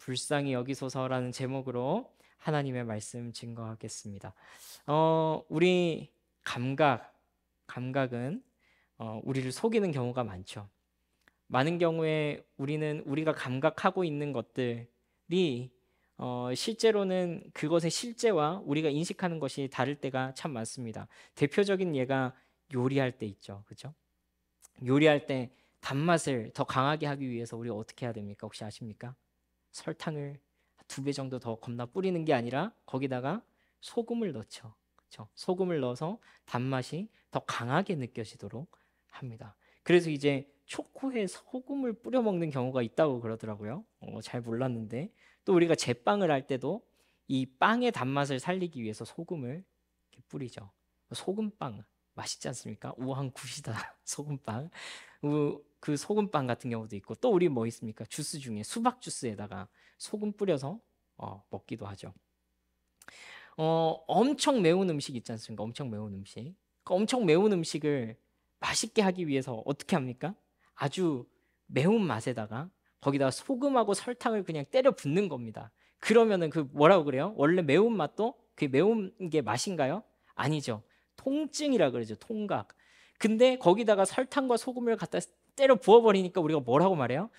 불쌍히 여기소서라는 제목으로 하나님의 말씀 증거하겠습니다. 우리 감각은 우리를 속이는 경우가 많죠. 많은 경우에 우리가 감각하고 있는 것들이 실제로는 그것의 실제와 우리가 인식하는 것이 다를 때가 참 많습니다. 대표적인 예가 요리할 때 있죠. 그죠? 요리할 때 단맛을 더 강하게 하기 위해서 우리가 어떻게 해야 됩니까? 혹시 아십니까? 설탕을 2배 정도 더 겁나 뿌리는 게 아니라 거기다가 소금을 넣죠. 그렇죠? 소금을 넣어서 단맛이 더 강하게 느껴지도록 합니다. 그래서 이제 초코에 소금을 뿌려 먹는 경우가 있다고 그러더라고요. 잘 몰랐는데 또 우리가 제빵을 할 때도 이 빵의 단맛을 살리기 위해서 소금을 이렇게 뿌리죠. 소금빵 맛있지 않습니까? 우왕 굿이다 소금빵. 그 소금빵 같은 경우도 있고 또 우리 뭐 있습니까? 주스 중에 수박 주스에다가 소금 뿌려서 먹기도 하죠. 엄청 매운 음식 있지 않습니까? 엄청 매운 음식. 그 엄청 매운 음식을 맛있게 하기 위해서 어떻게 합니까? 아주 매운 맛에다가 거기다가 소금하고 설탕을 그냥 때려 붓는 겁니다. 그러면은 그 뭐라고 그래요? 원래 매운 맛도 그 매운 게 맛인가요? 아니죠. 통증이라 그러죠. 통각. 근데 거기다가 설탕과 소금을 갖다 때려 부어버리니까 우리가 뭐라고 말해요?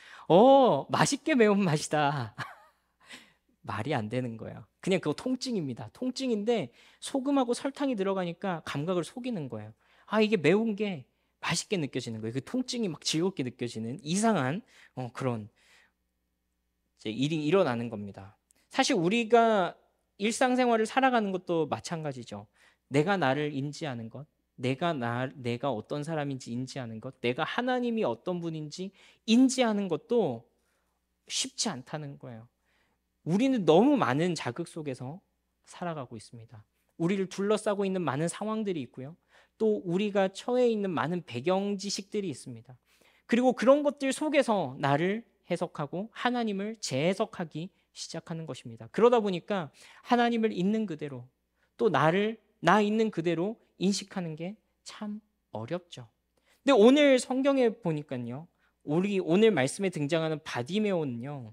맛있게 매운 맛이다. 말이 안 되는 거예요. 그냥 그거 통증입니다. 통증인데 소금하고 설탕이 들어가니까 감각을 속이는 거예요. 이게 매운 게 맛있게 느껴지는 거예요. 그 통증이 막 즐겁게 느껴지는 이상한 그런 이제 일이 일어나는 겁니다. 사실 우리가 일상생활을 살아가는 것도 마찬가지죠. 내가 나를 인지하는 것, 내가 어떤 사람인지 인지하는 것, 내가 하나님이 어떤 분인지 인지하는 것도 쉽지 않다는 거예요. 우리는 너무 많은 자극 속에서 살아가고 있습니다. 우리를 둘러싸고 있는 많은 상황들이 있고요. 또 우리가 처해 있는 많은 배경 지식들이 있습니다. 그리고 그런 것들 속에서 나를 해석하고 하나님을 재해석하기 시작하는 것입니다. 그러다 보니까 하나님을 있는 그대로 또 나 있는 그대로 인식하는 게 참 어렵죠. 근데 오늘 성경에 보니까요. 우리 오늘 말씀에 등장하는 바디메오는요.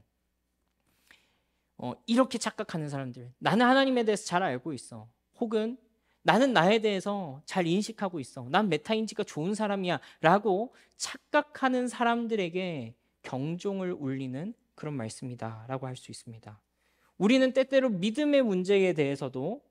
이렇게 착각하는 사람들. 나는 하나님에 대해서 잘 알고 있어. 혹은 나는 나에 대해서 잘 인식하고 있어. 난 메타인지가 좋은 사람이야. 라고 착각하는 사람들에게 경종을 울리는 그런 말씀이다. 라고 할 수 있습니다. 우리는 때때로 믿음의 문제에 대해서도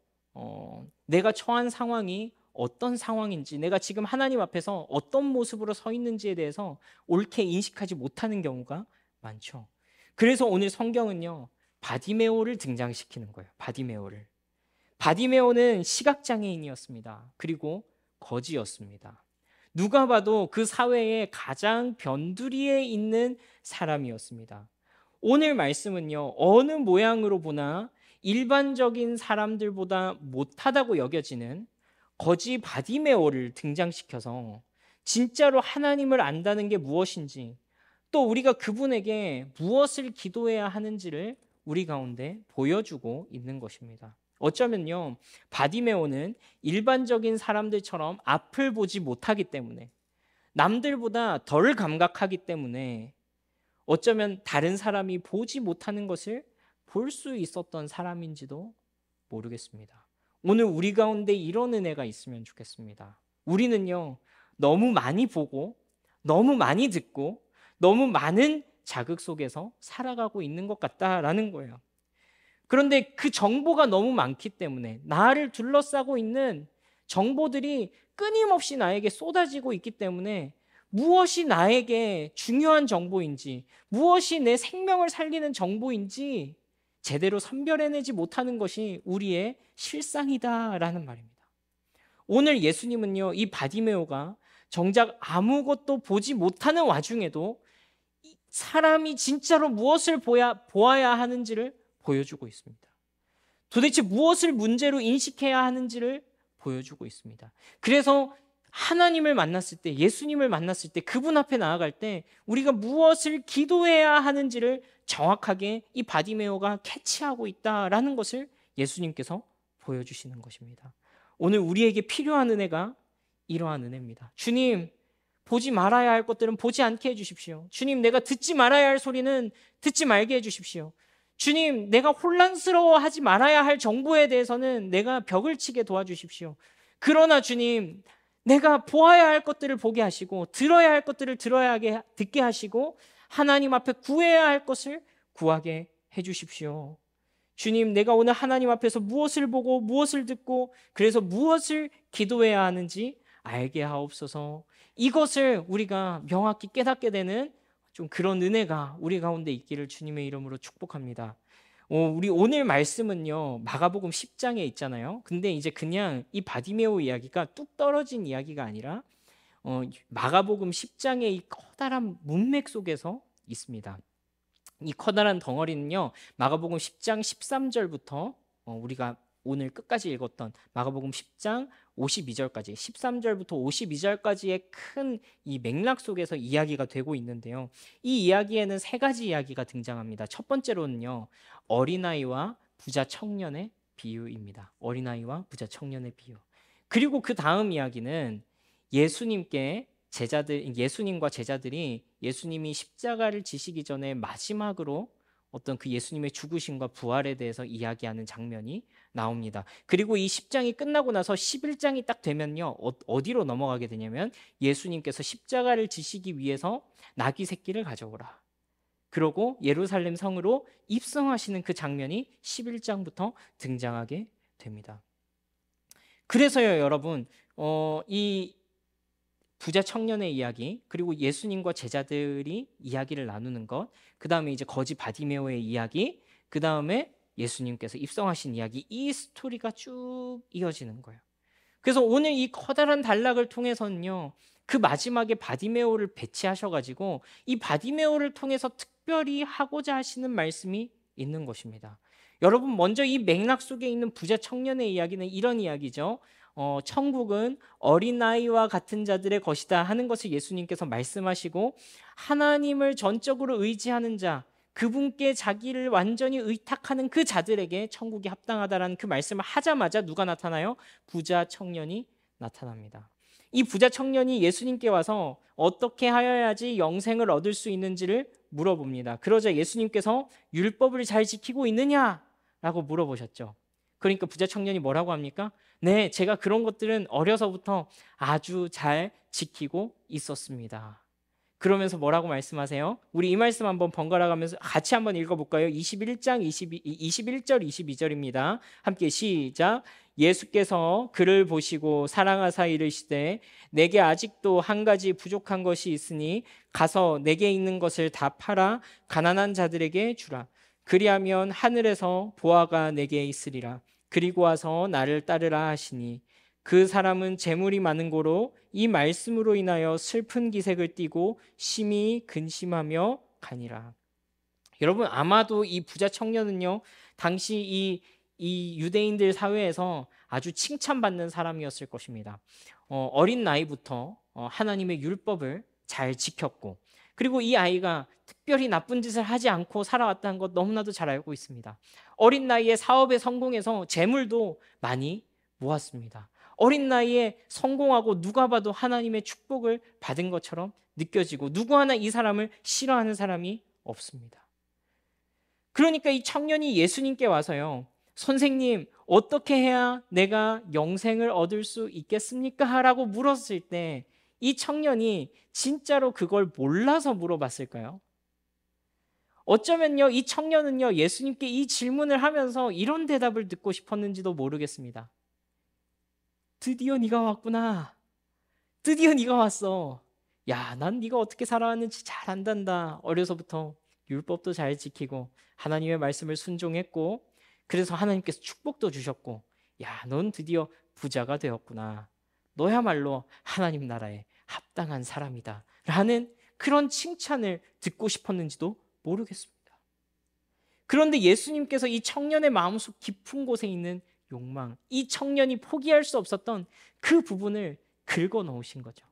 내가 처한 상황이 어떤 상황인지, 내가 지금 하나님 앞에서 어떤 모습으로 서 있는지에 대해서 옳게 인식하지 못하는 경우가 많죠. 그래서 오늘 성경은요. 바디메오를 등장시키는 거예요. 바디메오는 시각장애인이었습니다. 그리고 거지였습니다. 누가 봐도 그 사회의 가장 변두리에 있는 사람이었습니다. 오늘 말씀은요. 어느 모양으로 보나 일반적인 사람들보다 못하다고 여겨지는 거지 바디메오를 등장시켜서 진짜로 하나님을 안다는 게 무엇인지 또 우리가 그분에게 무엇을 기도해야 하는지를 우리 가운데 보여주고 있는 것입니다. 어쩌면요, 바디메오는 일반적인 사람들처럼 앞을 보지 못하기 때문에 남들보다 덜 감각하기 때문에 어쩌면 다른 사람이 보지 못하는 것을 볼 수 있었던 사람인지도 모르겠습니다. 오늘 우리 가운데 이런 은혜가 있으면 좋겠습니다. 우리는요, 너무 많이 보고 너무 많이 듣고 너무 많은 자극 속에서 살아가고 있는 것 같다라는 거예요. 그런데 그 정보가 너무 많기 때문에 나를 둘러싸고 있는 정보들이 끊임없이 나에게 쏟아지고 있기 때문에 무엇이 나에게 중요한 정보인지, 무엇이 내 생명을 살리는 정보인지 제대로 선별해내지 못하는 것이 우리의 실상이다라는 말입니다. 오늘 예수님은요, 이 바디메오가 정작 아무것도 보지 못하는 와중에도 사람이 진짜로 무엇을 보아야 하는지를 보여주고 있습니다. 도대체 무엇을 문제로 인식해야 하는지를 보여주고 있습니다. 그래서 하나님을 만났을 때, 예수님을 만났을 때, 그분 앞에 나아갈 때 우리가 무엇을 기도해야 하는지를 정확하게 이 바디메오가 캐치하고 있다라는 것을 예수님께서 보여주시는 것입니다. 오늘 우리에게 필요한 은혜가 이러한 은혜입니다. 주님, 보지 말아야 할 것들은 보지 않게 해주십시오. 주님, 내가 듣지 말아야 할 소리는 듣지 말게 해주십시오. 주님, 내가 혼란스러워하지 말아야 할 정보에 대해서는 내가 벽을 치게 도와주십시오. 그러나 주님, 내가 보아야 할 것들을 보게 하시고 들어야 할 것들을 듣게 하시고 하나님 앞에 구해야 할 것을 구하게 해주십시오. 주님, 내가 오늘 하나님 앞에서 무엇을 보고 무엇을 듣고 그래서 무엇을 기도해야 하는지 알게 하옵소서. 이것을 우리가 명확히 깨닫게 되는 좀 그런 은혜가 우리 가운데 있기를 주님의 이름으로 축복합니다. 우리 오늘 말씀은요, 마가복음 10장에 있잖아요. 근데 이제 그냥 이 바디메오 이야기가 뚝 떨어진 이야기가 아니라 마가복음 10장의 이 커다란 문맥 속에서 있습니다. 이 커다란 덩어리는요, 마가복음 10장 13절부터 우리가 오늘 끝까지 읽었던 마가복음 10장 52절까지 13절부터 52절까지의 큰 이 맥락 속에서 이야기가 되고 있는데요. 이 이야기에는 세 가지 이야기가 등장합니다. 첫 번째로는요, 어린아이와 부자 청년의 비유입니다. 어린아이와 부자 청년의 비유. 그리고 그 다음 이야기는 예수님과 제자들이 예수님이 십자가를 지시기 전에 마지막으로 어떤 그 예수님의 죽으심과 부활에 대해서 이야기하는 장면이 나옵니다. 그리고 이 10장이 끝나고 나서 11장이 딱 되면요, 어디로 넘어가게 되냐면 예수님께서 십자가를 지시기 위해서 나귀 새끼를 가져오라. 그러고 예루살렘 성으로 입성하시는 그 장면이 11장부터 등장하게 됩니다. 그래서요, 여러분, 이 부자 청년의 이야기, 그리고 예수님과 제자들이 이야기를 나누는 것, 그 다음에 이제 거지 바디메오의 이야기, 그 다음에 예수님께서 입성하신 이야기, 이 스토리가 쭉 이어지는 거예요. 그래서 오늘 이 커다란 단락을 통해서는요, 그 마지막에 바디메오를 배치하셔가지고 이 바디메오를 통해서 특별히 하고자 하시는 말씀이 있는 것입니다. 여러분, 먼저 이 맥락 속에 있는 부자 청년의 이야기는 이런 이야기죠. 천국은 어린아이와 같은 자들의 것이다 하는 것을 예수님께서 말씀하시고, 하나님을 전적으로 의지하는 자, 그분께 자기를 완전히 의탁하는 그 자들에게 천국이 합당하다라는 그 말씀을 하자마자 누가 나타나요? 부자 청년이 나타납니다. 이 부자 청년이 예수님께 와서 어떻게 하여야지 영생을 얻을 수 있는지를 물어봅니다. 그러자 예수님께서 율법을 잘 지키고 있느냐라고 물어보셨죠. 그러니까 부자 청년이 뭐라고 합니까? 네, 제가 그런 것들은 어려서부터 아주 잘 지키고 있었습니다. 그러면서 뭐라고 말씀하세요? 우리 이 말씀 한번 번갈아 가면서 같이 한번 읽어볼까요? 21장 21절 22절입니다. 함께 시작. 예수께서 그를 보시고 사랑하사 이르시되 내게 아직도 한 가지 부족한 것이 있으니 가서 내게 있는 것을 다 팔아 가난한 자들에게 주라. 그리하면 하늘에서 보화가 내게 있으리라. 그리고 와서 나를 따르라 하시니 그 사람은 재물이 많은 고로 이 말씀으로 인하여 슬픈 기색을 띠고 심히 근심하며 가니라. 여러분, 아마도 이 부자 청년은요, 당시 이 유대인들 사회에서 아주 칭찬받는 사람이었을 것입니다. 어린 나이부터 하나님의 율법을 잘 지켰고, 그리고 이 아이가 특별히 나쁜 짓을 하지 않고 살아왔다는 것 너무나도 잘 알고 있습니다. 어린 나이에 사업에 성공해서 재물도 많이 모았습니다. 어린 나이에 성공하고 누가 봐도 하나님의 축복을 받은 것처럼 느껴지고 누구 하나 이 사람을 싫어하는 사람이 없습니다. 그러니까 이 청년이 예수님께 와서요, 선생님, 어떻게 해야 내가 영생을 얻을 수 있겠습니까? 라고 물었을 때 이 청년이 진짜로 그걸 몰라서 물어봤을까요? 어쩌면요, 이 청년은요, 예수님께 이 질문을 하면서 이런 대답을 듣고 싶었는지도 모르겠습니다. 드디어 네가 왔구나. 드디어 네가 왔어. 야, 난 네가 어떻게 살아왔는지 잘 안단다. 어려서부터 율법도 잘 지키고 하나님의 말씀을 순종했고, 그래서 하나님께서 축복도 주셨고, 야, 넌 드디어 부자가 되었구나. 너야말로 하나님 나라에 합당한 사람이다 라는 그런 칭찬을 듣고 싶었는지도 모르겠습니다. 그런데 예수님께서 이 청년의 마음속 깊은 곳에 있는 욕망, 이 청년이 포기할 수 없었던 그 부분을 긁어 놓으신 거죠.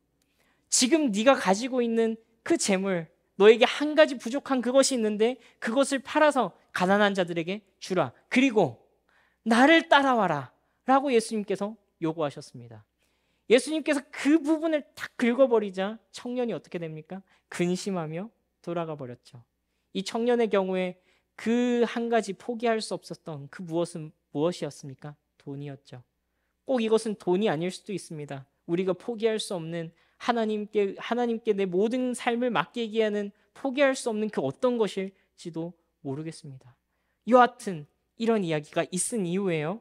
지금 네가 가지고 있는 그 재물, 너에게 한 가지 부족한 그것이 있는데 그것을 팔아서 가난한 자들에게 주라. 그리고 나를 따라와라 라고 예수님께서 요구하셨습니다. 예수님께서 그 부분을 탁 긁어버리자 청년이 어떻게 됩니까? 근심하며 돌아가 버렸죠. 이 청년의 경우에 그 한 가지 포기할 수 없었던 그 무엇은 무엇이었습니까? 돈이었죠. 꼭 이것은 돈이 아닐 수도 있습니다. 우리가 포기할 수 없는 하나님께 내 모든 삶을 맡기게 하는 포기할 수 없는 그 어떤 것일지도 모르겠습니다. 여하튼 이런 이야기가 있은 이후에요.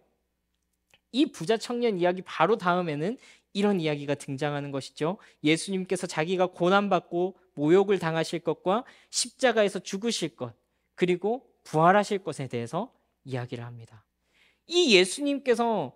이 부자 청년 이야기 바로 다음에는 이런 이야기가 등장하는 것이죠. 예수님께서 자기가 고난받고 모욕을 당하실 것과 십자가에서 죽으실 것, 그리고 부활하실 것에 대해서 이야기를 합니다. 이 예수님께서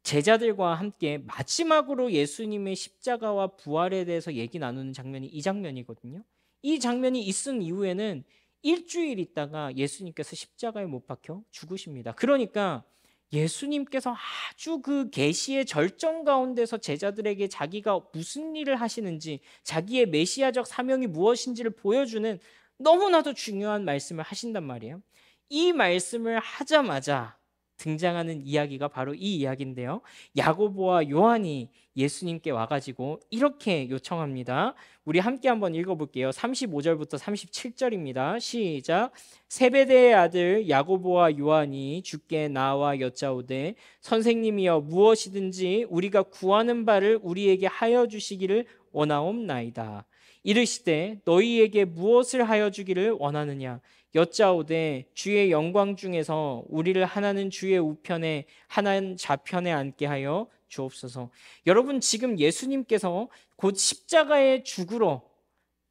제자들과 함께 마지막으로 예수님의 십자가와 부활에 대해서 얘기 나누는 장면이 이 장면이거든요. 이 장면이 있은 이후에는 일주일 있다가 예수님께서 십자가에 못 박혀 죽으십니다. 그러니까 예수님께서 아주 그 계시의 절정 가운데서 제자들에게 자기가 무슨 일을 하시는지, 자기의 메시아적 사명이 무엇인지를 보여주는 너무나도 중요한 말씀을 하신단 말이에요. 이 말씀을 하자마자 등장하는 이야기가 바로 이 이야기인데요. 야고보와 요한이 예수님께 와가지고 이렇게 요청합니다. 우리 함께 한번 읽어볼게요. 35절부터 37절입니다. 시작. 세베대의 아들 야고보와 요한이 주께 나와 여짜오되 선생님이여 무엇이든지 우리가 구하는 바를 우리에게 하여 주시기를 원하옵나이다. 이르시되 너희에게 무엇을 하여 주기를 원하느냐? 여짜오되 주의 영광 중에서 우리를 하나는 주의 우편에 하나는 좌편에 앉게 하여 주옵소서. 여러분, 지금 예수님께서 곧 십자가에 죽으러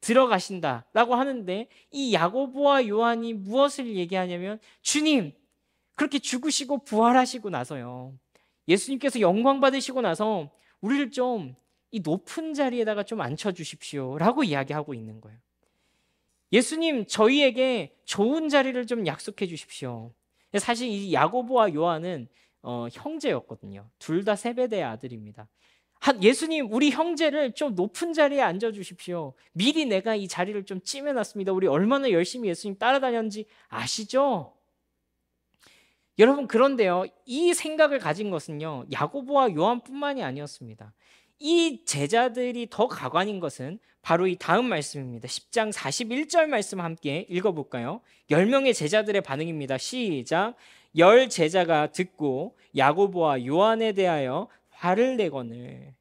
들어가신다라고 하는데 이 야고보와 요한이 무엇을 얘기하냐면 주님, 그렇게 죽으시고 부활하시고 나서요, 예수님께서 영광 받으시고 나서 우리를 좀 이 높은 자리에다가 좀 앉혀주십시오 라고 이야기하고 있는 거예요. 예수님, 저희에게 좋은 자리를 좀 약속해 주십시오. 사실 이 야고보와 요한은 형제였거든요. 둘 다 세베대의 아들입니다. 예수님, 우리 형제를 좀 높은 자리에 앉아주십시오. 미리 내가 이 자리를 좀 찜해놨습니다. 우리 얼마나 열심히 예수님 따라다녔는지 아시죠? 여러분, 그런데요, 이 생각을 가진 것은요, 야고보와 요한뿐만이 아니었습니다. 이 제자들이 더 가관인 것은 바로 이 다음 말씀입니다. 10장 41절 말씀 함께 읽어볼까요? 10명의 제자들의 반응입니다. 시작. 10 제자가 듣고 야고보와 요한에 대하여 화를 내거늘.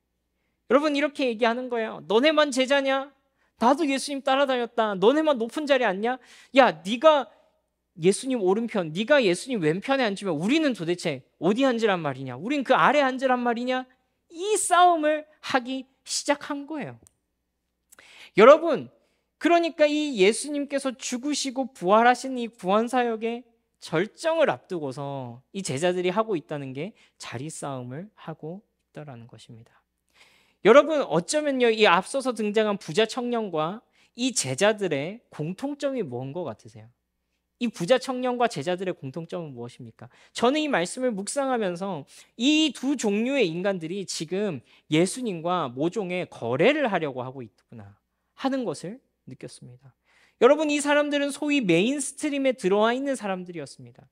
여러분, 이렇게 얘기하는 거예요. 너네만 제자냐? 나도 예수님 따라다녔다. 너네만 높은 자리 앉냐? 야, 네가 예수님 오른편, 네가 예수님 왼편에 앉으면 우리는 도대체 어디 앉으란 말이냐? 우린 그 아래 앉으란 말이냐? 이 싸움을 하기 시작한 거예요. 여러분, 그러니까 이 예수님께서 죽으시고 부활하신 이 구원사역의 절정을 앞두고서 이 제자들이 하고 있다는 게 자리 싸움을 하고 있다라는 것입니다. 여러분, 어쩌면요, 이 앞서서 등장한 부자 청년과 이 제자들의 공통점이 뭔 것 같으세요? 이 부자 청년과 제자들의 공통점은 무엇입니까? 저는 이 말씀을 묵상하면서 이 두 종류의 인간들이 지금 예수님과 모종의 거래를 하려고 하고 있구나 하는 것을 느꼈습니다. 여러분, 이 사람들은 소위 메인스트림에 들어와 있는 사람들이었습니다.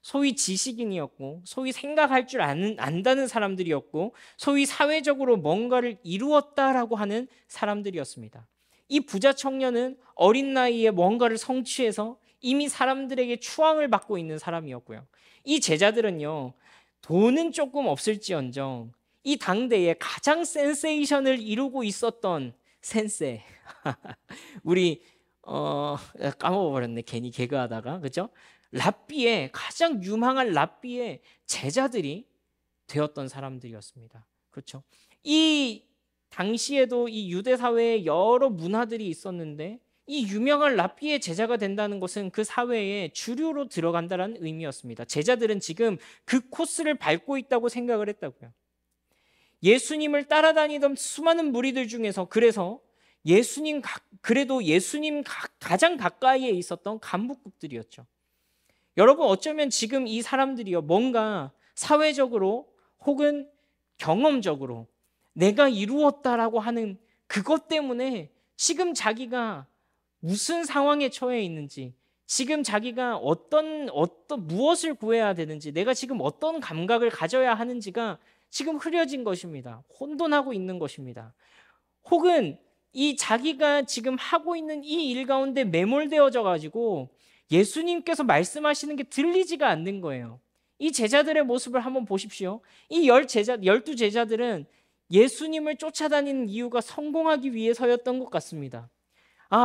소위 지식인이었고, 소위 생각할 줄 안다는 사람들이었고, 소위 사회적으로 뭔가를 이루었다라고 하는 사람들이었습니다. 이 부자 청년은 어린 나이에 뭔가를 성취해서 이미 사람들에게 추앙을 받고 있는 사람이었고요. 이 제자들은요, 돈은 조금 없을지언정 이 당대에 가장 센세이션을 이루고 있었던 센세 우리 까먹어버렸네, 괜히 개그하다가. 그죠? 랍비의 가장 유망한 랍비의 제자들이 되었던 사람들이었습니다. 그렇죠? 이 당시에도 이 유대 사회에 여러 문화들이 있었는데 이 유명한 랍비의 제자가 된다는 것은 그 사회에 주류로 들어간다는 의미였습니다. 제자들은 지금 그 코스를 밟고 있다고 생각을 했다고요. 예수님을 따라다니던 수많은 무리들 중에서 그래서 그래도 예수님 가장 가까이에 있었던 간부급들이었죠. 여러분, 어쩌면 지금 이 사람들이요, 뭔가 사회적으로 혹은 경험적으로 내가 이루었다라고 하는 그것 때문에 지금 자기가 무슨 상황에 처해 있는지, 지금 자기가 어떤 무엇을 구해야 되는지, 내가 지금 어떤 감각을 가져야 하는지가 지금 흐려진 것입니다. 혼돈하고 있는 것입니다. 혹은 이 자기가 지금 하고 있는 이 일 가운데 매몰되어져 가지고 예수님께서 말씀하시는 게 들리지가 않는 거예요. 이 제자들의 모습을 한번 보십시오. 이 12제자들은 예수님을 쫓아다니는 이유가 성공하기 위해서였던 것 같습니다.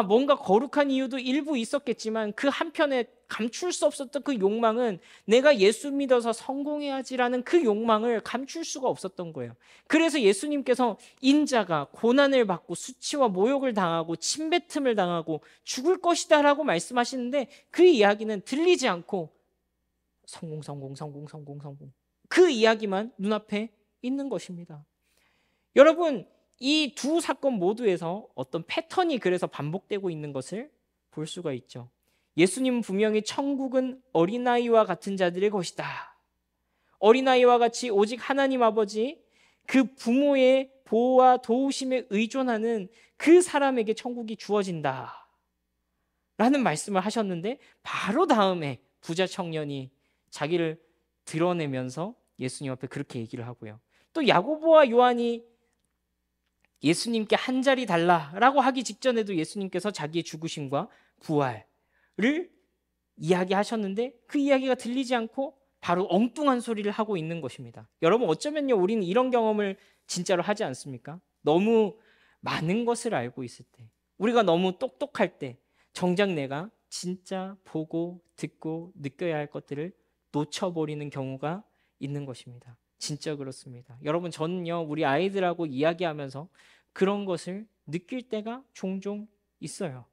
뭔가 거룩한 이유도 일부 있었겠지만 그 한편에 감출 수 없었던 그 욕망은 내가 예수 믿어서 성공해야지라는 그 욕망을 감출 수가 없었던 거예요. 그래서 예수님께서 인자가 고난을 받고 수치와 모욕을 당하고 침뱉음을 당하고 죽을 것이다 라고 말씀하시는데 그 이야기는 들리지 않고 성공 그 이야기만 눈앞에 있는 것입니다. 여러분, 이 두 사건 모두에서 어떤 패턴이 그래서 반복되고 있는 것을 볼 수가 있죠. 예수님은 분명히 천국은 어린아이와 같은 자들의 것이다. 어린아이와 같이 오직 하나님 아버지 그 부모의 보호와 도우심에 의존하는 그 사람에게 천국이 주어진다 라는 말씀을 하셨는데 바로 다음에 부자 청년이 자기를 드러내면서 예수님 앞에 그렇게 얘기를 하고요. 또 야고보와 요한이 예수님께 한 자리 달라라고 하기 직전에도 예수님께서 자기의 죽으심과 부활을 이야기하셨는데 그 이야기가 들리지 않고 바로 엉뚱한 소리를 하고 있는 것입니다. 여러분, 어쩌면요 우리는 이런 경험을 진짜로 하지 않습니까? 너무 많은 것을 알고 있을 때, 우리가 너무 똑똑할 때 정작 내가 진짜 보고 듣고 느껴야 할 것들을 놓쳐버리는 경우가 있는 것입니다. 진짜 그렇습니다. 여러분, 저는요 우리 아이들하고 이야기하면서 그런 것을 느낄 때가 종종 있어요.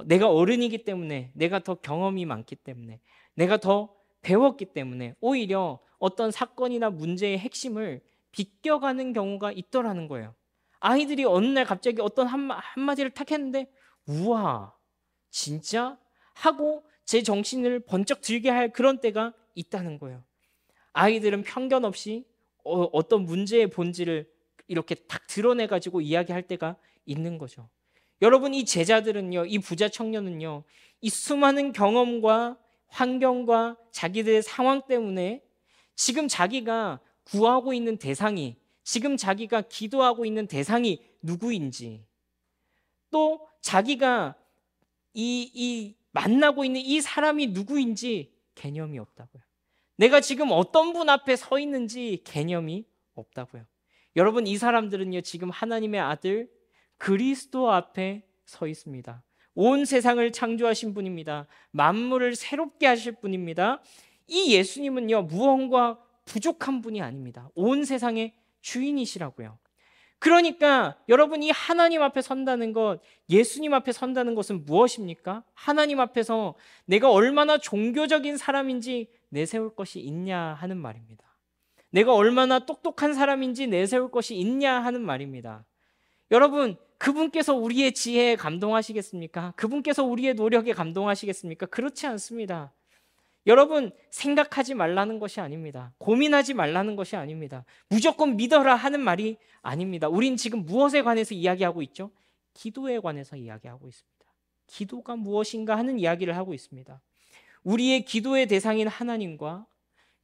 내가 어른이기 때문에, 내가 더 경험이 많기 때문에, 내가 더 배웠기 때문에 오히려 어떤 사건이나 문제의 핵심을 비껴가는 경우가 있더라는 거예요. 아이들이 어느 날 갑자기 어떤 한마디를 탁 했는데 우와 진짜? 하고 제 정신을 번쩍 들게 할 그런 때가 있다는 거예요. 아이들은 편견 없이 어떤 문제의 본질을 이렇게 딱 드러내가지고 이야기할 때가 있는 거죠. 여러분, 이 제자들은요, 이 부자 청년은요, 이 수많은 경험과 환경과 자기들의 상황 때문에 지금 자기가 구하고 있는 대상이, 지금 자기가 기도하고 있는 대상이 누구인지, 또 자기가 이 만나고 있는 이 사람이 누구인지 개념이 없다고요. 내가 지금 어떤 분 앞에 서 있는지 개념이 없다고요. 여러분, 이 사람들은요 지금 하나님의 아들 그리스도 앞에 서 있습니다. 온 세상을 창조하신 분입니다. 만물을 새롭게 하실 분입니다. 이 예수님은요 무언가 부족한 분이 아닙니다. 온 세상의 주인이시라고요. 그러니까 여러분, 이 하나님 앞에 선다는 것, 예수님 앞에 선다는 것은 무엇입니까? 하나님 앞에서 내가 얼마나 종교적인 사람인지 내세울 것이 있냐 하는 말입니다. 내가 얼마나 똑똑한 사람인지 내세울 것이 있냐 하는 말입니다. 여러분, 그분께서 우리의 지혜에 감동하시겠습니까? 그분께서 우리의 노력에 감동하시겠습니까? 그렇지 않습니다. 여러분, 생각하지 말라는 것이 아닙니다. 고민하지 말라는 것이 아닙니다. 무조건 믿어라 하는 말이 아닙니다. 우린 지금 무엇에 관해서 이야기하고 있죠? 기도에 관해서 이야기하고 있습니다. 기도가 무엇인가 하는 이야기를 하고 있습니다. 우리의 기도의 대상인 하나님과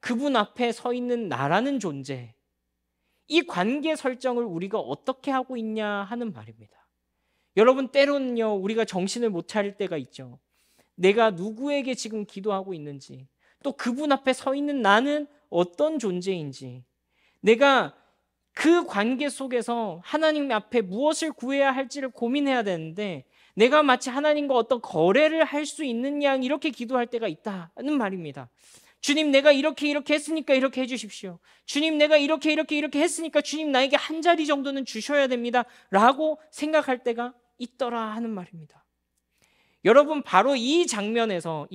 그분 앞에 서 있는 나라는 존재, 이 관계 설정을 우리가 어떻게 하고 있냐 하는 말입니다. 여러분, 때로는요 우리가 정신을 못 차릴 때가 있죠. 내가 누구에게 지금 기도하고 있는지, 또 그분 앞에 서 있는 나는 어떤 존재인지, 내가 그 관계 속에서 하나님 앞에 무엇을 구해야 할지를 고민해야 되는데 내가 마치 하나님과 어떤 거래를 할 수 있는 양 이렇게 기도할 때가 있다는 말입니다. 주님, 내가 이렇게 했으니까 이렇게 해주십시오. 주님, 내가 이렇게 했으니까 주님 나에게 한 자리 정도는 주셔야 됩니다 라고 생각할 때가 있더라 하는 말입니다. 여러분, 바로 이 장면에서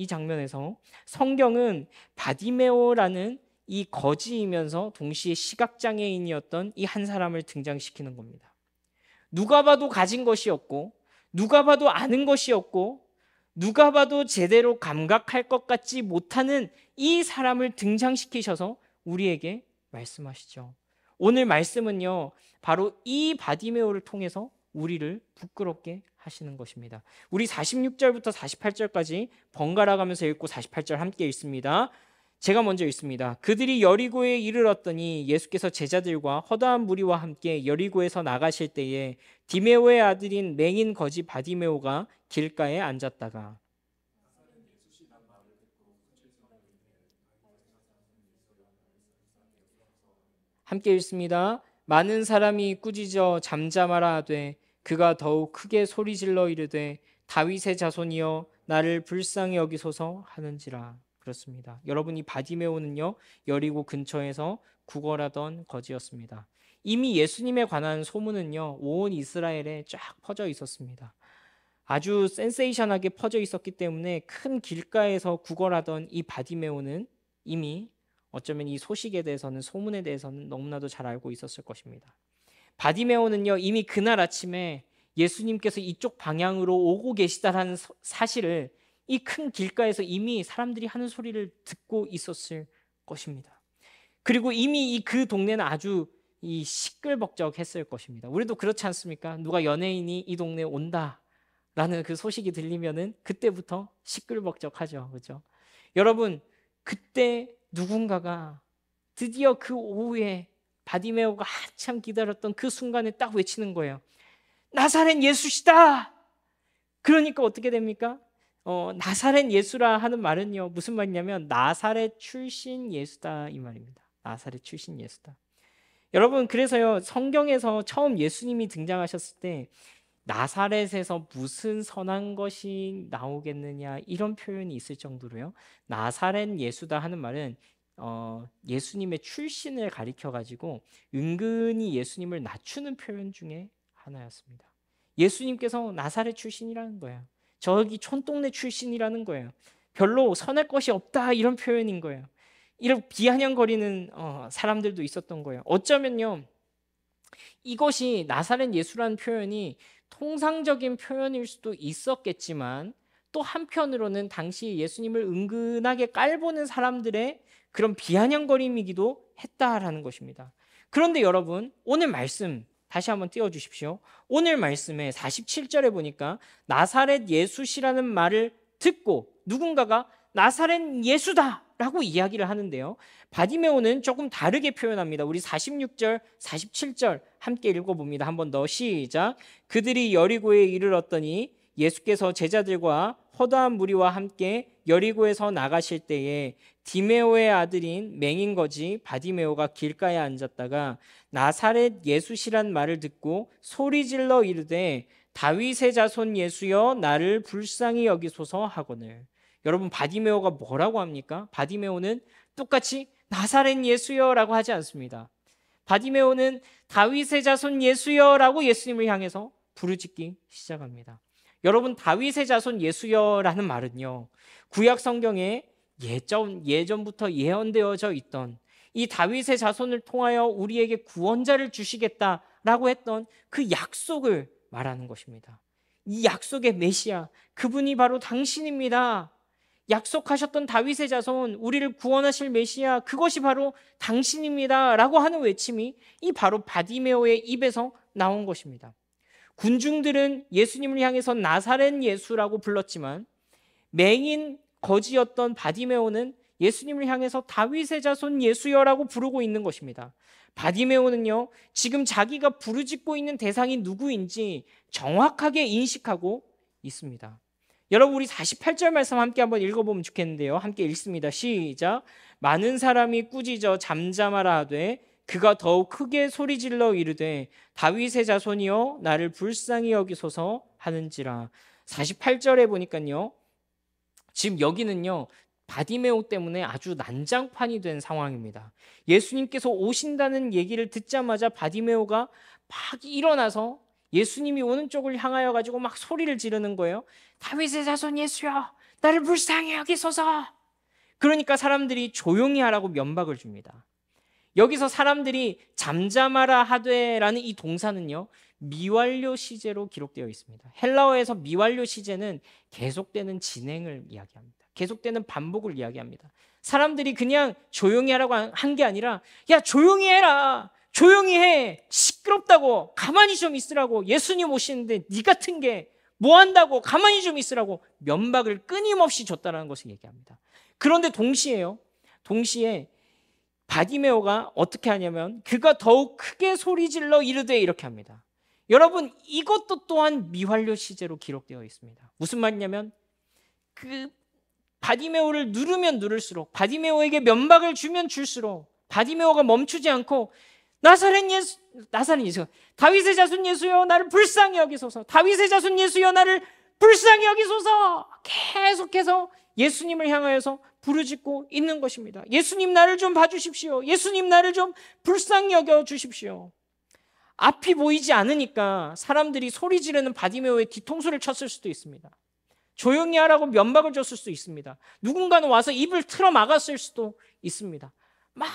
성경은 바디메오라는 이 거지이면서 동시에 시각장애인이었던 이 한 사람을 등장시키는 겁니다. 누가 봐도 가진 것이 없고, 누가 봐도 아는 것이 없고, 누가 봐도 제대로 감각할 것 같지 못하는 이 사람을 등장시키셔서 우리에게 말씀하시죠. 오늘 말씀은요 바로 이 바디메오를 통해서 우리를 부끄럽게 하시는 것입니다. 우리 46절부터 48절까지 번갈아 가면서 읽고 48절 함께 읽습니다. 제가 먼저 읽습니다. 그들이 여리고에 이르렀더니 예수께서 제자들과 허다한 무리와 함께 여리고에서 나가실 때에 디메오의 아들인 맹인 거지 바디메오가 길가에 앉았다가 함께 읽습니다. 많은 사람이 꾸짖어 잠잠하라 하되 그가 더욱 크게 소리질러 이르되 다윗의 자손이여 나를 불쌍히 여기소서 하는지라. 그렇습니다. 여러분, 이 바디메오는요 여리고 근처에서 구걸하던 거지였습니다. 이미 예수님에 관한 소문은요 온 이스라엘에 쫙 퍼져 있었습니다. 아주 센세이션하게 퍼져 있었기 때문에 큰 길가에서 구걸하던 이 바디메오는 이미 어쩌면 이 소식에 대해서는, 소문에 대해서는 너무나도 잘 알고 있었을 것입니다. 바디메오는요 이미 그날 아침에 예수님께서 이쪽 방향으로 오고 계시다라는 사실을 이 큰 길가에서 이미 사람들이 하는 소리를 듣고 있었을 것입니다. 그리고 이미 그 동네는 아주 이 시끌벅적했을 것입니다. 우리도 그렇지 않습니까? 누가 연예인이 이 동네에 온다라는 그 소식이 들리면은 그때부터 시끌벅적하죠, 그렇죠? 여러분, 그때 누군가가 드디어 그 오후에 바디메오가 한참 기다렸던 그 순간에 딱 외치는 거예요. 나사렛 예수시다. 그러니까 어떻게 됩니까? 나사렛 예수라 하는 말은요 무슨 말이냐면 나사렛 출신 예수다 이 말입니다. 나사렛 출신 예수다. 여러분, 그래서요 성경에서 처음 예수님이 등장하셨을 때 나사렛에서 무슨 선한 것이 나오겠느냐 이런 표현이 있을 정도로요 나사렛 예수다 하는 말은 예수님의 출신을 가리켜 가지고 은근히 예수님을 낮추는 표현 중에 하나였습니다. 예수님께서 나사렛 출신이라는 거예요. 저기 촌동네 출신이라는 거예요. 별로 선할 것이 없다 이런 표현인 거예요. 이런 비아냥거리는 사람들도 있었던 거예요. 어쩌면요 이것이 나사렛 예수라는 표현이 통상적인 표현일 수도 있었겠지만 또 한편으로는 당시 예수님을 은근하게 깔보는 사람들의 그런 비아냥거림이기도 했다라는 것입니다. 그런데 여러분, 오늘 말씀 다시 한번 띄워주십시오. 오늘 말씀에 47절에 보니까 나사렛 예수시라는 말을 듣고 누군가가 나사렛 예수다 라고 이야기를 하는데요 바디메오는 조금 다르게 표현합니다. 우리 46절, 47절 함께 읽어봅니다. 한 번 더 시작. 그들이 여리고에 이르렀더니 예수께서 제자들과 허다한 무리와 함께 여리고에서 나가실 때에 디메오의 아들인 맹인거지 바디메오가 길가에 앉았다가 나사렛 예수시란 말을 듣고 소리질러 이르되 다윗의 자손 예수여 나를 불쌍히 여기소서 하거늘. 여러분, 바디메오가 뭐라고 합니까? 바디메오는 똑같이 나사렛 예수여라고 하지 않습니다. 바디메오는 다윗의 자손 예수여라고 예수님을 향해서 부르짖기 시작합니다. 여러분, 다윗의 자손 예수여라는 말은요 구약 성경에 예전부터 예언되어져 있던 이 다윗의 자손을 통하여 우리에게 구원자를 주시겠다라고 했던 그 약속을 말하는 것입니다. 이 약속의 메시아, 그분이 바로 당신입니다. 약속하셨던 다윗의 자손, 우리를 구원하실 메시아, 그것이 바로 당신입니다 라고 하는 외침이 이 바로 바디메오의 입에서 나온 것입니다. 군중들은 예수님을 향해서 나사렛 예수라고 불렀지만 맹인 거지였던 바디메오는 예수님을 향해서 다윗의 자손 예수여라고 부르고 있는 것입니다. 바디메오는요 지금 자기가 부르짖고 있는 대상이 누구인지 정확하게 인식하고 있습니다. 여러분, 우리 48절 말씀 함께 한번 읽어보면 좋겠는데요 함께 읽습니다. 시작. 많은 사람이 꾸짖어 잠잠하라 하되 그가 더욱 크게 소리질러 이르되 다윗의 자손이여 나를 불쌍히 여기소서 하는지라. 48절에 보니까요 지금 여기는요 바디메오 때문에 아주 난장판이 된 상황입니다. 예수님께서 오신다는 얘기를 듣자마자 바디메오가 막 일어나서 예수님이 오는 쪽을 향하여 가지고 막 소리를 지르는 거예요. 다윗의 자손 예수여 나를 불쌍히 여기소서. 그러니까 사람들이 조용히 하라고 면박을 줍니다. 여기서 사람들이 잠잠하라 하되라는 이 동사는요 미완료 시제로 기록되어 있습니다. 헬라어에서 미완료 시제는 계속되는 진행을 이야기합니다. 계속되는 반복을 이야기합니다. 사람들이 그냥 조용히 하라고 한 게 아니라 야 조용히 해라, 조용히 해, 시끄럽다고, 가만히 좀 있으라고, 예수님 오시는데 네 같은 게 뭐 한다고, 가만히 좀 있으라고 면박을 끊임없이 줬다는 것을 얘기합니다. 그런데 동시에 바디메오가 어떻게 하냐면 그가 더욱 크게 소리질러 이르되 이렇게 합니다. 여러분, 이것도 또한 미완료 시제로 기록되어 있습니다. 무슨 말이냐면 그 바디메오를 누르면 누를수록, 바디메오에게 면박을 주면 줄수록 바디메오가 멈추지 않고 나사렛 예수, 다윗의 자손 예수여 나를 불쌍히 여기소서. 다윗의 자손 예수여 나를 불쌍히 여기소서. 계속해서 예수님을 향하여서 부르짖고 있는 것입니다. 예수님 나를 좀 봐주십시오. 예수님 나를 좀 불쌍히 여겨주십시오. 앞이 보이지 않으니까 사람들이 소리 지르는 바디메오의 뒤통수를 쳤을 수도 있습니다. 조용히 하라고 면박을 줬을 수도 있습니다. 누군가는 와서 입을 틀어 막았을 수도 있습니다. 막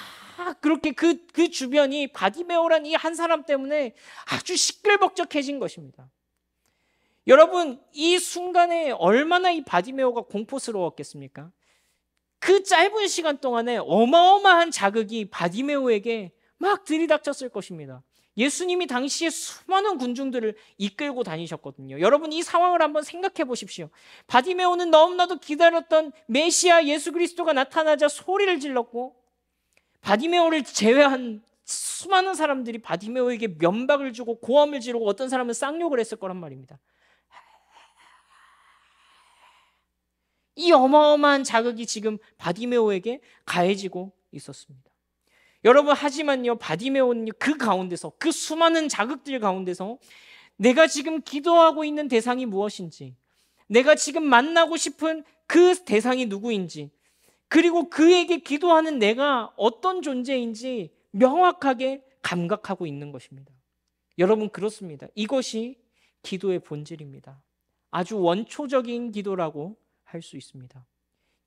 그렇게 그 주변이 바디메오란 이 한 사람 때문에 아주 시끌벅적해진 것입니다. 여러분, 이 순간에 얼마나 이 바디메오가 공포스러웠겠습니까? 그 짧은 시간 동안에 어마어마한 자극이 바디메오에게 막 들이닥쳤을 것입니다. 예수님이 당시에 수많은 군중들을 이끌고 다니셨거든요. 여러분, 이 상황을 한번 생각해 보십시오. 바디메오는 너무나도 기다렸던 메시아 예수 그리스도가 나타나자 소리를 질렀고, 바디메오를 제외한 수많은 사람들이 바디메오에게 면박을 주고 고함을 지르고 어떤 사람은 쌍욕을 했을 거란 말입니다. 이 어마어마한 자극이 지금 바디메오에게 가해지고 있었습니다. 여러분, 하지만요, 바디메오는요, 그 가운데서, 그 수많은 자극들 가운데서 내가 지금 기도하고 있는 대상이 무엇인지, 내가 지금 만나고 싶은 그 대상이 누구인지, 그리고 그에게 기도하는 내가 어떤 존재인지 명확하게 감각하고 있는 것입니다. 여러분, 그렇습니다. 이것이 기도의 본질입니다. 아주 원초적인 기도라고 할 수 있습니다.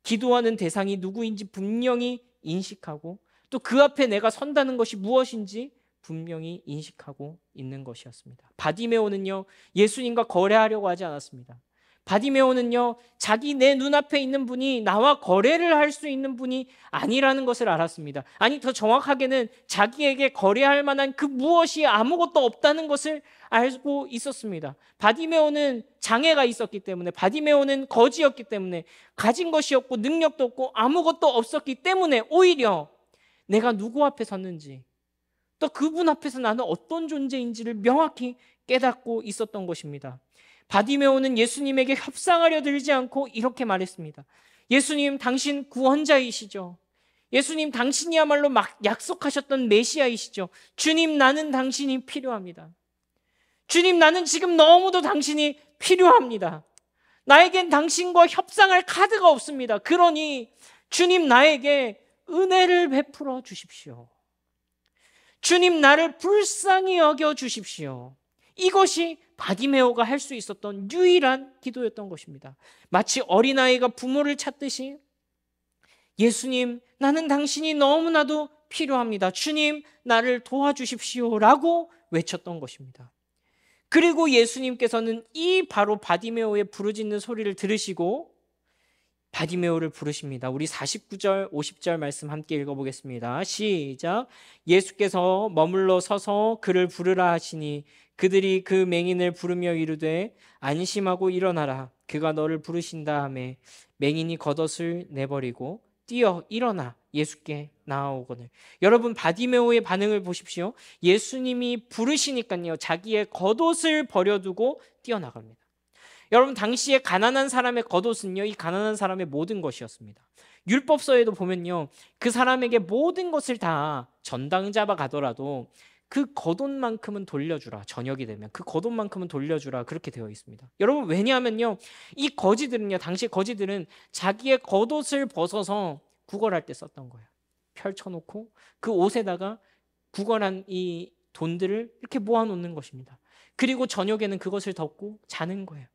기도하는 대상이 누구인지 분명히 인식하고, 또 그 앞에 내가 선다는 것이 무엇인지 분명히 인식하고 있는 것이었습니다. 바디메오는요, 예수님과 거래하려고 하지 않았습니다. 바디메오는요, 자기 내 눈앞에 있는 분이 나와 거래를 할 수 있는 분이 아니라는 것을 알았습니다. 아니, 더 정확하게는 자기에게 거래할 만한 그 무엇이 아무것도 없다는 것을 알고 있었습니다. 바디메오는 장애가 있었기 때문에, 바디메오는 거지였기 때문에, 가진 것이 없고 능력도 없고 아무것도 없었기 때문에 오히려 내가 누구 앞에 섰는지, 또 그분 앞에서 나는 어떤 존재인지를 명확히 깨닫고 있었던 것입니다. 바디메오는 예수님에게 협상하려 들지 않고 이렇게 말했습니다. 예수님, 당신 구원자이시죠? 예수님, 당신이야말로 막 약속하셨던 메시아이시죠? 주님, 나는 당신이 필요합니다. 주님, 나는 지금 너무도 당신이 필요합니다. 나에겐 당신과 협상할 카드가 없습니다. 그러니 주님, 나에게 은혜를 베풀어 주십시오. 주님, 나를 불쌍히 여겨 주십시오. 이것이 바디메오가 할 수 있었던 유일한 기도였던 것입니다. 마치 어린아이가 부모를 찾듯이, 예수님, 나는 당신이 너무나도 필요합니다. 주님, 나를 도와주십시오 라고 외쳤던 것입니다. 그리고 예수님께서는 이 바로 바디메오의 부르짖는 소리를 들으시고 바디메오를 부르십니다. 우리 49절, 50절 말씀 함께 읽어보겠습니다. 시작. 예수께서 머물러 서서 그를 부르라 하시니 그들이 그 맹인을 부르며 이르되 안심하고 일어나라. 그가 너를 부르신다 하매 맹인이 겉옷을 내버리고 뛰어 일어나 예수께 나아오거늘. 여러분, 바디메오의 반응을 보십시오. 예수님이 부르시니까요, 자기의 겉옷을 버려두고 뛰어나갑니다. 여러분, 당시에 가난한 사람의 겉옷은요, 이 가난한 사람의 모든 것이었습니다. 율법서에도 보면요, 그 사람에게 모든 것을 다 전당잡아 가더라도 그 겉옷만큼은 돌려주라. 저녁이 되면 그 겉옷만큼은 돌려주라. 그렇게 되어 있습니다. 여러분, 왜냐하면요, 이 거지들은요, 당시 거지들은 자기의 겉옷을 벗어서 구걸할 때 썼던 거예요. 펼쳐놓고 그 옷에다가 구걸한 이 돈들을 이렇게 모아놓는 것입니다. 그리고 저녁에는 그것을 덮고 자는 거예요.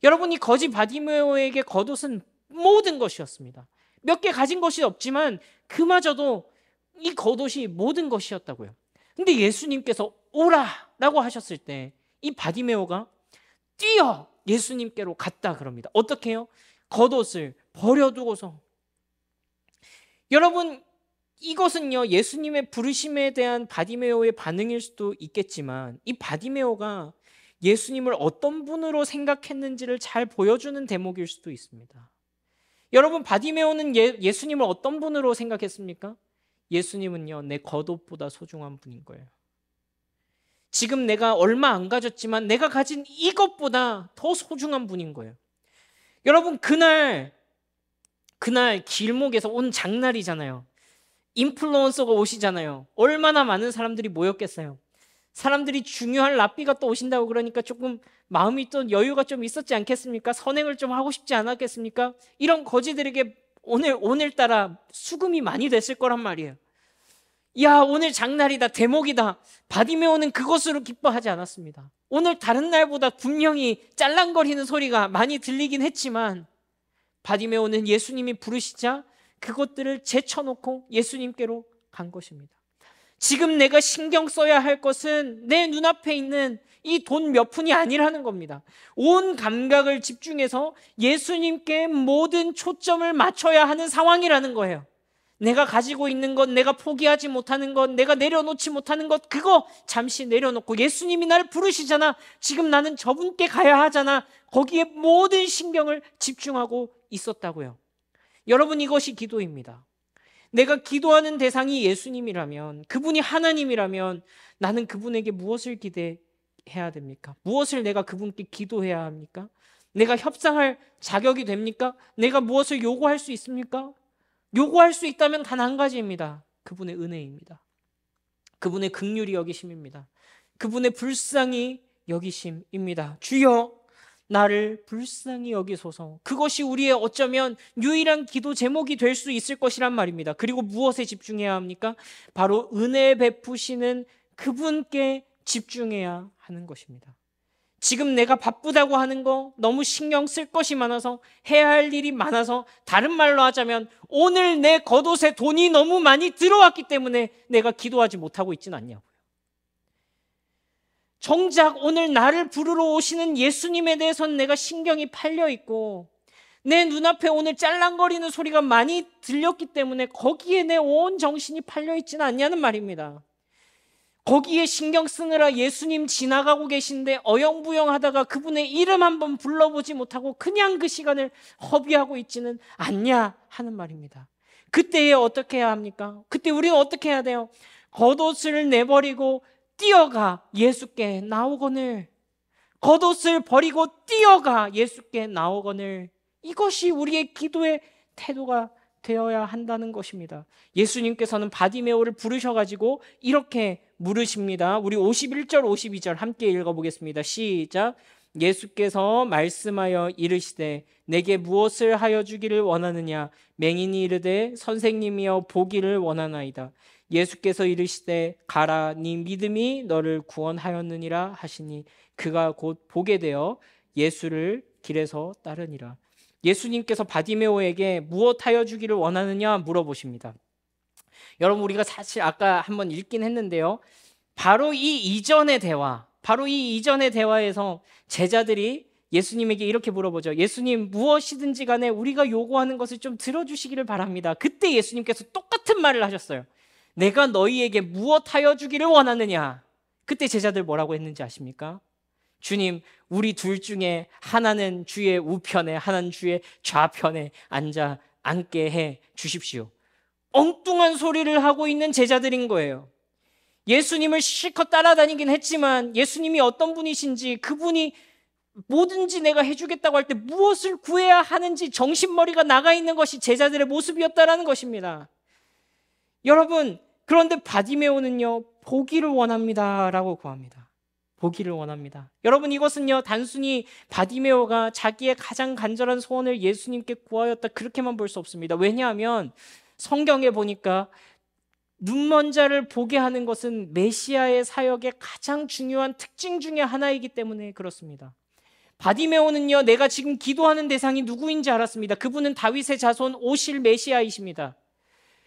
여러분, 이 거지 바디메오에게 겉옷은 모든 것이었습니다. 몇 개 가진 것이 없지만 그마저도 이 겉옷이 모든 것이었다고요. 근데 예수님께서 오라라고 하셨을 때 이 바디메오가 뛰어 예수님께로 갔다 그럽니다. 어떻게 해요? 겉옷을 버려두고서. 여러분, 이것은요, 예수님의 부르심에 대한 바디메오의 반응일 수도 있겠지만 이 바디메오가 예수님을 어떤 분으로 생각했는지를 잘 보여주는 대목일 수도 있습니다. 여러분, 바디메오는 예수님을 어떤 분으로 생각했습니까? 예수님은요, 내 겉옷보다 소중한 분인 거예요. 지금 내가 얼마 안 가졌지만 내가 가진 이것보다 더 소중한 분인 거예요. 여러분, 그날 길목에서 온 장날이잖아요. 인플루언서가 오시잖아요. 얼마나 많은 사람들이 모였겠어요. 사람들이 중요한 랍비가 또 오신다고 그러니까 조금 마음이 또 여유가 좀 있었지 않겠습니까? 선행을 좀 하고 싶지 않았겠습니까? 이런 거지들에게 오늘따라 수금이 많이 됐을 거란 말이에요. 야, 오늘 장날이다, 대목이다. 바디메오는 그것으로 기뻐하지 않았습니다. 오늘 다른 날보다 분명히 짤랑거리는 소리가 많이 들리긴 했지만 바디메오는 예수님이 부르시자 그것들을 제쳐놓고 예수님께로 간 것입니다. 지금 내가 신경 써야 할 것은 내 눈앞에 있는 이 돈 몇 푼이 아니라는 겁니다. 온 감각을 집중해서 예수님께 모든 초점을 맞춰야 하는 상황이라는 거예요. 내가 가지고 있는 것, 내가 포기하지 못하는 것, 내가 내려놓지 못하는 것, 그거 잠시 내려놓고 예수님이 나를 부르시잖아. 지금 나는 저분께 가야 하잖아. 거기에 모든 신경을 집중하고 있었다고요. 여러분, 이것이 기도입니다. 내가 기도하는 대상이 예수님이라면, 그분이 하나님이라면 나는 그분에게 무엇을 기대해야 됩니까? 무엇을 내가 그분께 기도해야 합니까? 내가 협상할 자격이 됩니까? 내가 무엇을 요구할 수 있습니까? 요구할 수 있다면 단 한 가지입니다. 그분의 은혜입니다. 그분의 긍휼히 여기심입니다. 그분의 불쌍히 여기심입니다. 주여, 나를 불쌍히 여기소서. 그것이 우리의 어쩌면 유일한 기도 제목이 될 수 있을 것이란 말입니다. 그리고 무엇에 집중해야 합니까? 바로 은혜 베푸시는 그분께 집중해야 하는 것입니다. 지금 내가 바쁘다고 하는 거, 너무 신경 쓸 것이 많아서, 해야 할 일이 많아서, 다른 말로 하자면 오늘 내 겉옷에 돈이 너무 많이 들어왔기 때문에 내가 기도하지 못하고 있지는 않냐고요. 정작 오늘 나를 부르러 오시는 예수님에 대해서는 내가 신경이 팔려 있고, 내 눈앞에 오늘 짤랑거리는 소리가 많이 들렸기 때문에 거기에 내 온 정신이 팔려 있지는 않냐는 말입니다. 거기에 신경 쓰느라 예수님 지나가고 계신데 어영부영하다가 그분의 이름 한번 불러보지 못하고 그냥 그 시간을 허비하고 있지는 않냐 하는 말입니다. 그때에 어떻게 해야 합니까? 그때 우리는 어떻게 해야 돼요? 겉옷을 내버리고 뛰어가 예수께 나오거늘, 겉옷을 버리고 뛰어가 예수께 나오거늘, 이것이 우리의 기도의 태도가 되어야 한다는 것입니다. 예수님께서는 바디메오를 부르셔가지고 이렇게 물으십니다. 우리 51절 52절 함께 읽어보겠습니다. 시작. 예수께서 말씀하여 이르시되 내게 무엇을 하여 주기를 원하느냐? 맹인이 이르되 선생님이여 보기를 원하나이다. 예수께서 이르시되 가라, 네 믿음이 너를 구원하였느니라 하시니 그가 곧 보게 되어 예수를 길에서 따르니라. 예수님께서 바디메오에게 무엇하여 주기를 원하느냐 물어보십니다. 여러분, 우리가 사실 아까 한번 읽긴 했는데요, 바로 이 이전의 대화에서 제자들이 예수님에게 이렇게 물어보죠. 예수님, 무엇이든지 간에 우리가 요구하는 것을 좀 들어주시기를 바랍니다. 그때 예수님께서 똑같은 말을 하셨어요. 내가 너희에게 무엇하여 주기를 원하느냐? 그때 제자들 뭐라고 했는지 아십니까? 주님, 우리 둘 중에 하나는 주의 우편에, 하나는 주의 좌편에 앉게 해 주십시오. 엉뚱한 소리를 하고 있는 제자들인 거예요. 예수님을 실컷 따라다니긴 했지만 예수님이 어떤 분이신지, 그분이 뭐든지 내가 해주겠다고 할 때 무엇을 구해야 하는지 정신머리가 나가 있는 것이 제자들의 모습이었다라는 것입니다. 여러분, 그런데 바디메오는요, 보기를 원합니다라고 구합니다. 보기를 원합니다. 여러분, 이것은요, 단순히 바디메오가 자기의 가장 간절한 소원을 예수님께 구하였다, 그렇게만 볼 수 없습니다. 왜냐하면 성경에 보니까 눈먼 자를 보게 하는 것은 메시아의 사역의 가장 중요한 특징 중에 하나이기 때문에 그렇습니다. 바디메오는요, 내가 지금 기도하는 대상이 누구인지 알았습니다. 그분은 다윗의 자손 오실 메시아이십니다.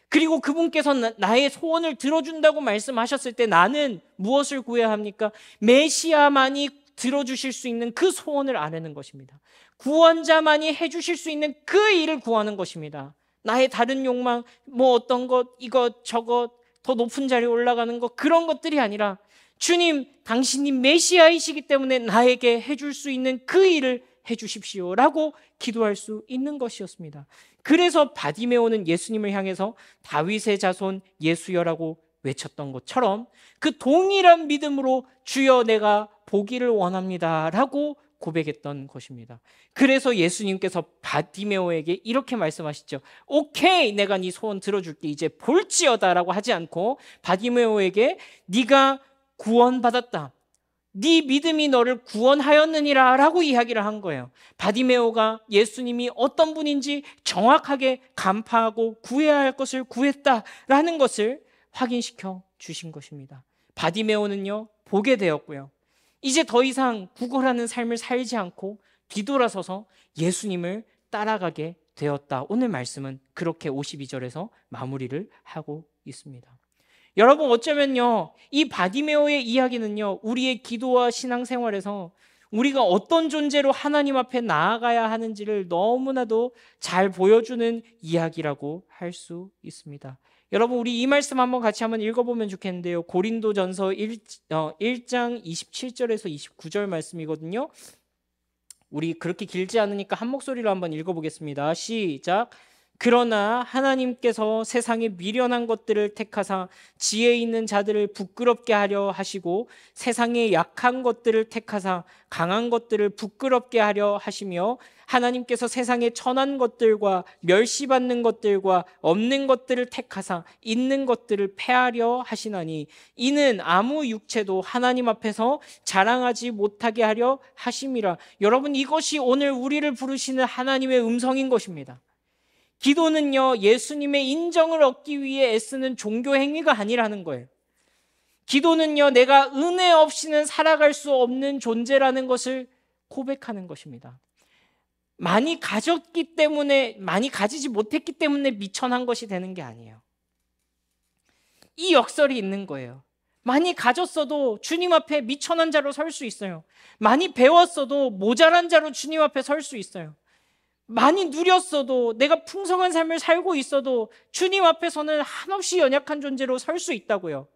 그리고 그분께서 나의 소원을 들어준다고 말씀하셨을 때 나는 무엇을 구해야 합니까? 메시아만이 들어주실 수 있는 그 소원을 아뢰는 것입니다. 구원자만이 해주실 수 있는 그 일을 구하는 것입니다. 나의 다른 욕망, 뭐 어떤 것, 이것 저것, 더 높은 자리에 올라가는 것, 그런 것들이 아니라 주님, 당신이 메시아이시기 때문에 나에게 해줄 수 있는 그 일을 해주십시오 라고 기도할 수 있는 것이었습니다. 그래서 바디메오는 예수님을 향해서 다윗의 자손 예수여라고 외쳤던 것처럼 그 동일한 믿음으로 주여, 내가 보기를 원합니다 라고 고백했던 것입니다. 그래서 예수님께서 바디메오에게 이렇게 말씀하시죠. 오케이, 내가 네 소원 들어줄게. 이제 볼지어다라고 하지 않고 바디메오에게 네가 구원받았다. 네 믿음이 너를 구원하였느니라 라고 이야기를 한 거예요. 바디메오가 예수님이 어떤 분인지 정확하게 간파하고 구해야 할 것을 구했다라는 것을 확인시켜 주신 것입니다. 바디메오는요, 보게 되었고요. 이제 더 이상 구걸하는 삶을 살지 않고 뒤돌아서서 예수님을 따라가게 되었다. 오늘 말씀은 그렇게 52절에서 마무리를 하고 있습니다. 여러분, 어쩌면요, 이 바디메오의 이야기는요, 우리의 기도와 신앙생활에서 우리가 어떤 존재로 하나님 앞에 나아가야 하는지를 너무나도 잘 보여주는 이야기라고 할 수 있습니다. 여러분, 우리 이 말씀 한번 읽어보면 좋겠는데요. 고린도전서 1장 27절에서 29절 말씀이거든요. 우리 그렇게 길지 않으니까 한 목소리로 한번 읽어보겠습니다. 시작. 그러나 하나님께서 세상의 미련한 것들을 택하사 지혜 있는 자들을 부끄럽게 하려 하시고 세상의 약한 것들을 택하사 강한 것들을 부끄럽게 하려 하시며 하나님께서 세상의 천한 것들과 멸시받는 것들과 없는 것들을 택하사 있는 것들을 패하려 하시나니 이는 아무 육체도 하나님 앞에서 자랑하지 못하게 하려 하심이라. 여러분, 이것이 오늘 우리를 부르시는 하나님의 음성인 것입니다. 기도는요, 예수님의 인정을 얻기 위해 애쓰는 종교 행위가 아니라는 거예요. 기도는요, 내가 은혜 없이는 살아갈 수 없는 존재라는 것을 고백하는 것입니다. 많이 가졌기 때문에, 많이 가지지 못했기 때문에 미천한 것이 되는 게 아니에요. 이 역설이 있는 거예요. 많이 가졌어도 주님 앞에 미천한 자로 설 수 있어요. 많이 배웠어도 모자란 자로 주님 앞에 설 수 있어요. 많이 누렸어도, 내가 풍성한 삶을 살고 있어도 주님 앞에서는 한없이 연약한 존재로 설 수 있다고요.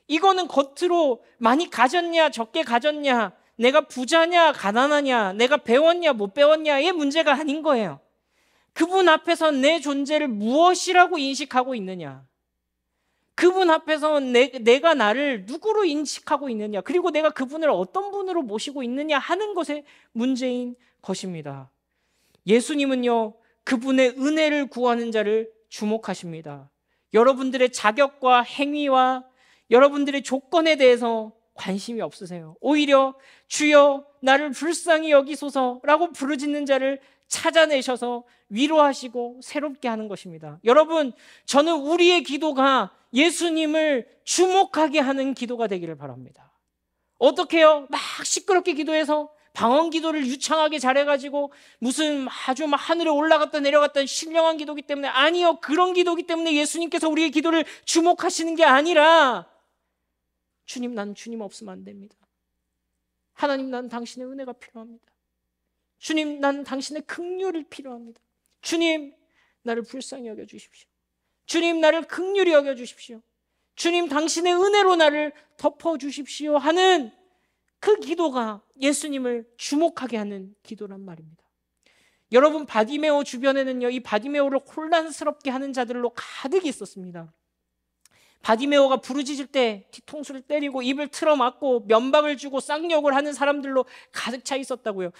이거는 겉으로 많이 가졌냐 적게 가졌냐, 내가 부자냐 가난하냐, 내가 배웠냐 못 배웠냐의 문제가 아닌 거예요. 그분 앞에서 내 존재를 무엇이라고 인식하고 있느냐, 그분 앞에서 내가 나를 누구로 인식하고 있느냐, 그리고 내가 그분을 어떤 분으로 모시고 있느냐 하는 것의 문제인 것입니다. 예수님은요, 그분의 은혜를 구하는 자를 주목하십니다. 여러분들의 자격과 행위와 여러분들의 조건에 대해서 관심이 없으세요. 오히려 주여 나를 불쌍히 여기소서라고 부르짖는 자를 찾아내셔서 위로하시고 새롭게 하는 것입니다. 여러분, 저는 우리의 기도가 예수님을 주목하게 하는 기도가 되기를 바랍니다. 어떻게 해요? 막 시끄럽게 기도해서 방언 기도를 유창하게 잘해가지고 무슨 아주 막 하늘에 올라갔다 내려갔다 신령한 기도기 때문에, 아니요, 그런 기도기 때문에 예수님께서 우리의 기도를 주목하시는 게 아니라, 주님, 난 주님 없으면 안 됩니다. 하나님, 난 당신의 은혜가 필요합니다. 주님, 난 당신의 긍휼이 필요합니다. 주님, 나를 불쌍히 여겨주십시오. 주님, 나를 긍휼히 여겨주십시오. 주님, 당신의 은혜로 나를 덮어주십시오 하는 그 기도가 예수님을 주목하게 하는 기도란 말입니다. 여러분, 바디메오 주변에는요, 이 바디메오를 혼란스럽게 하는 자들로 가득 있었습니다. 바디메오가 부르짖을 때 뒤통수를 때리고 입을 틀어막고 면박을 주고 쌍욕을 하는 사람들로 가득 차 있었다고요.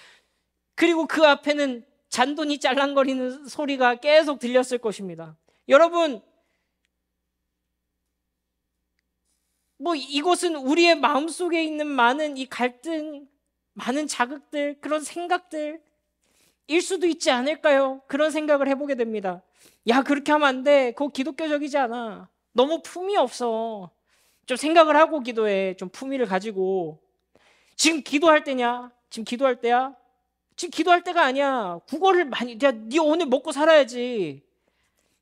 그리고 그 앞에는 잔돈이 짤랑거리는 소리가 계속 들렸을 것입니다. 여러분, 이것은 우리의 마음속에 있는 많은 이 갈등, 많은 자극들, 그런 생각들일 수도 있지 않을까요? 그런 생각을 해보게 됩니다. 야, 그렇게 하면 안 돼. 그거 기독교적이지 않아. 너무 품이 없어. 좀 생각을 하고 기도해. 좀 품위를 가지고. 지금 기도할 때냐? 지금 기도할 때야? 지금 기도할 때가 아니야. 국어를 많이, 야, 네 오늘 먹고 살아야지.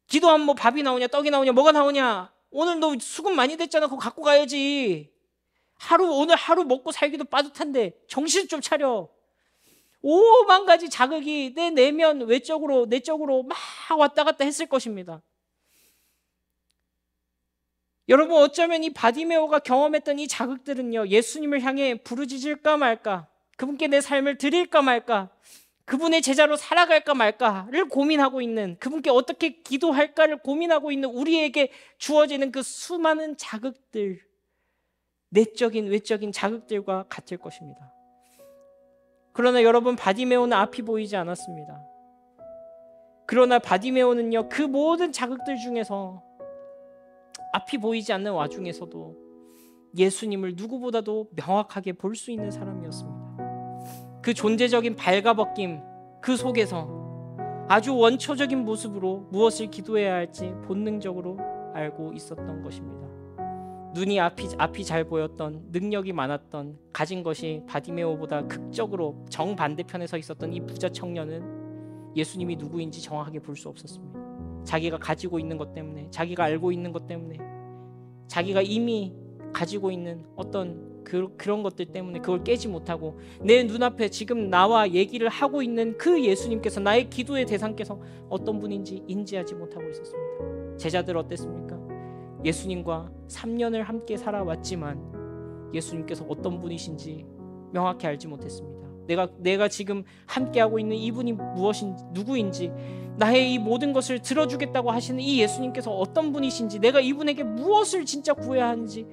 기도하면 밥이 나오냐, 떡이 나오냐, 뭐가 나오냐? 오늘 너 수급 많이 됐잖아. 그거 갖고 가야지. 오늘 하루 먹고 살기도 빠듯한데 정신 좀 차려. 5만 가지 자극이 내 내면 외적으로 내적으로 막 왔다 갔다 했을 것입니다. 여러분, 어쩌면 이 바디메오가 경험했던 이 자극들은요, 예수님을 향해 부르짖을까 말까, 그분께 내 삶을 드릴까 말까, 그분의 제자로 살아갈까 말까를 고민하고 있는, 그분께 어떻게 기도할까를 고민하고 있는 우리에게 주어지는 그 수많은 자극들, 내적인 외적인 자극들과 같을 것입니다. 그러나 여러분, 바디메오는 앞이 보이지 않았습니다. 그러나 바디메오는요, 그 모든 자극들 중에서 앞이 보이지 않는 와중에서도 예수님을 누구보다도 명확하게 볼 수 있는 사람이었습니다. 그 존재적인 발가벗김 그 속에서 아주 원초적인 모습으로 무엇을 기도해야 할지 본능적으로 알고 있었던 것입니다. 눈이 앞이 잘 보였던, 능력이 많았던, 가진 것이 바디메오보다 극적으로 정반대편에 서 있었던 이 부자 청년은 예수님이 누구인지 정확하게 볼 수 없었습니다. 자기가 가지고 있는 것 때문에, 자기가 알고 있는 것 때문에, 자기가 이미 가지고 있는 어떤 그런 것들 때문에 그걸 깨지 못하고, 내 눈앞에 지금 나와 얘기를 하고 있는 그 예수님께서, 나의 기도의 대상께서 어떤 분인지 인지하지 못하고 있었습니다. 제자들 어땠습니까? 예수님과 3년을 함께 살아왔지만 예수님께서 어떤 분이신지 명확히 알지 못했습니다. 내가 지금 함께하고 있는 이분이 누구인지, 나의 이 모든 것을 들어주겠다고 하시는 이 예수님께서 어떤 분이신지, 내가 이분에게 무엇을 진짜 구해야 하는지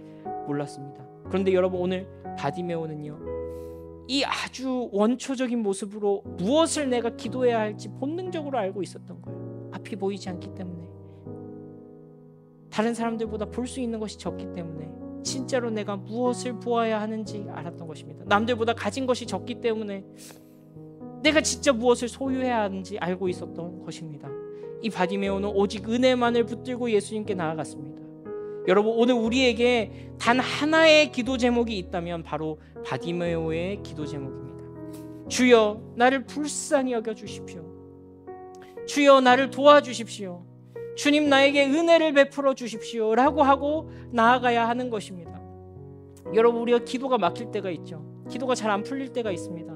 몰랐습니다. 그런데 여러분, 오늘 바디메오는요, 이 아주 원초적인 모습으로 무엇을 내가 기도해야 할지 본능적으로 알고 있었던 거예요. 앞이 보이지 않기 때문에, 다른 사람들보다 볼 수 있는 것이 적기 때문에 진짜로 내가 무엇을 보아야 하는지 알았던 것입니다. 남들보다 가진 것이 적기 때문에 내가 진짜 무엇을 소유해야 하는지 알고 있었던 것입니다. 이 바디메오는 오직 은혜만을 붙들고 예수님께 나아갔습니다. 여러분, 오늘 우리에게 단 하나의 기도 제목이 있다면 바로 바디메오의 기도 제목입니다. 주여, 나를 불쌍히 여겨주십시오. 주여, 나를 도와주십시오. 주님, 나에게 은혜를 베풀어 주십시오 라고 하고 나아가야 하는 것입니다. 여러분, 우리가 기도가 막힐 때가 있죠. 기도가 잘 안 풀릴 때가 있습니다.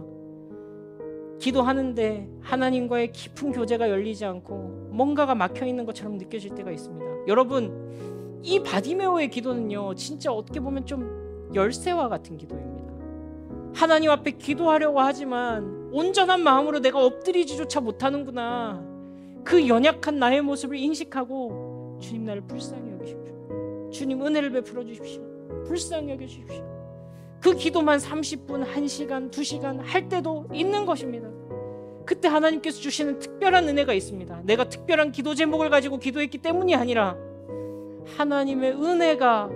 기도하는데 하나님과의 깊은 교제가 열리지 않고 뭔가가 막혀있는 것처럼 느껴질 때가 있습니다. 여러분, 이 바디메오의 기도는요, 진짜 어떻게 보면 좀 열쇠와 같은 기도입니다. 하나님 앞에 기도하려고 하지만 온전한 마음으로 내가 엎드리지조차 못하는구나, 그 연약한 나의 모습을 인식하고, 주님, 나를 불쌍히 여기십시오. 주님, 은혜를 베풀어 주십시오. 불쌍히 여겨주십시오. 그 기도만 30분, 1시간, 2시간 할 때도 있는 것입니다. 그때 하나님께서 주시는 특별한 은혜가 있습니다. 내가 특별한 기도 제목을 가지고 기도했기 때문이 아니라 하나님의 은혜가,